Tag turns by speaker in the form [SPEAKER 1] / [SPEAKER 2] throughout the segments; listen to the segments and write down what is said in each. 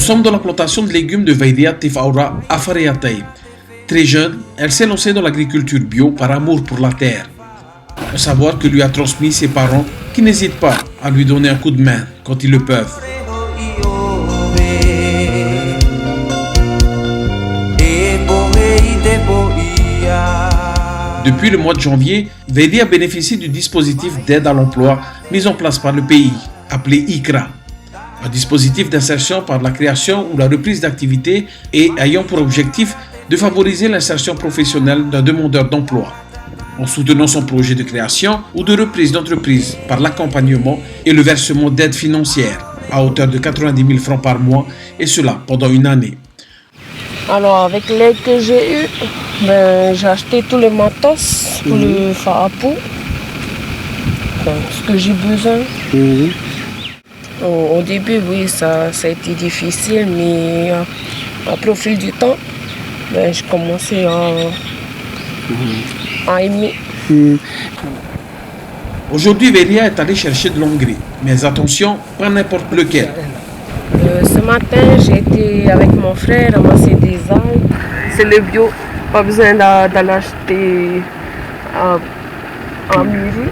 [SPEAKER 1] sommes dans la plantation de légumes de Vaidia Tefaura à Fareataï. Très jeune, elle s'est lancée dans l'agriculture bio par amour pour la terre. Un savoir que lui a transmis ses parents qui n'hésitent pas à lui donner un coup de main quand ils le peuvent. Depuis le mois de janvier, Vaidia bénéficie du dispositif d'aide à l'emploi mis en place par le pays, appelé ICRA. Un dispositif d'insertion par la création ou la reprise d'activité et ayant pour objectif de favoriser l'insertion professionnelle d'un demandeur d'emploi, en soutenant son projet de création ou de reprise d'entreprise par l'accompagnement et le versement d'aides financières à hauteur de 90 000 francs par mois, et cela pendant une année.
[SPEAKER 2] Alors avec l'aide que j'ai eue, j'ai acheté tous les matos pour le farapou, ce que j'ai besoin. Au début, oui, ça a été difficile, mais après au fil du temps, je commençais à aimer.
[SPEAKER 1] Aujourd'hui, Vaidia est allée chercher de l'engrais, mais attention, pas n'importe lequel.
[SPEAKER 2] Ce matin, j'ai été avec mon frère ramasser des algues. C'est le bio, pas besoin d'aller acheter en mairie.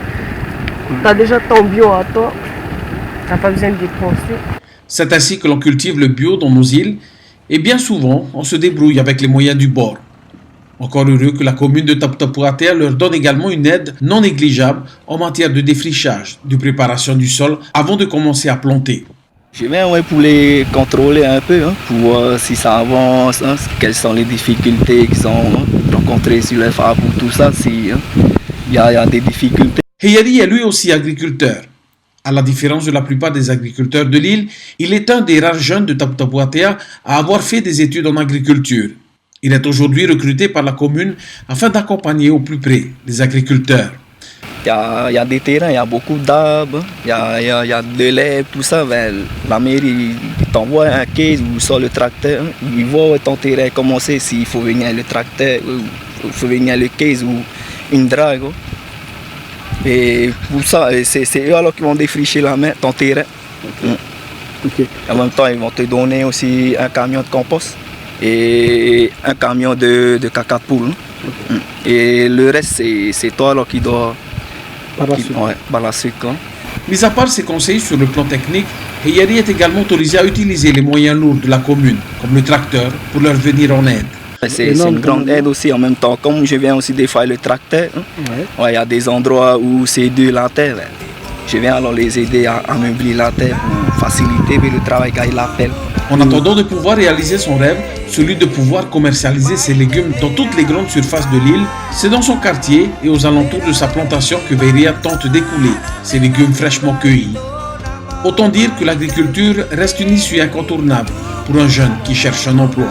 [SPEAKER 2] Tu as déjà ton bio à toi, tu n'as pas besoin de dépenser.
[SPEAKER 1] C'est ainsi que l'on cultive le bio dans nos îles, et bien souvent, on se débrouille avec les moyens du bord. Encore heureux que la commune de Taputapuatea leur donne également une aide non négligeable en matière de défrichage, de préparation du sol avant de commencer à planter.
[SPEAKER 3] Je viens pour les contrôler un peu, pour voir si ça avance, quelles sont les difficultés qu'ils ont rencontrées sur les fards, pour tout ça, s'il y a des difficultés.
[SPEAKER 1] Heyari est lui aussi agriculteur. À la différence de la plupart des agriculteurs de l'île, il est un des rares jeunes de Taputapuatea à avoir fait des études en agriculture. Il est aujourd'hui recruté par la commune afin d'accompagner au plus près les agriculteurs.
[SPEAKER 3] Il y a des terrains, il y a beaucoup d'arbres, il y a de l'herbe, tout ça. La mairie t'envoie un case ou sur le tracteur. Ils voient ton terrain commencer, s'il faut venir le tracteur, il faut venir le case ou une drague. Et pour ça, c'est eux alors qui vont défricher ton terrain. Okay. En même temps, ils vont te donner aussi un camion de compost et un camion de caca de poule. Et le reste, c'est toi alors qui dois par la suite.
[SPEAKER 1] Mis à part ses conseils sur le plan technique, Heyari est également autorisé à utiliser les moyens lourds de la commune, comme le tracteur, pour leur venir en aide.
[SPEAKER 3] C'est une grande aide aussi en même temps. Comme je viens aussi des fois le tracteur, il y a des endroits où c'est dur la terre. Je viens alors les aider à meubler la terre pour faciliter le travail qu'ils l'appellent.
[SPEAKER 1] En attendant de pouvoir réaliser son rêve, celui de pouvoir commercialiser ses légumes dans toutes les grandes surfaces de l'île, c'est dans son quartier et aux alentours de sa plantation que Vaidia tente d'écouler ses légumes fraîchement cueillis. Autant dire que l'agriculture reste une issue incontournable pour un jeune qui cherche un emploi.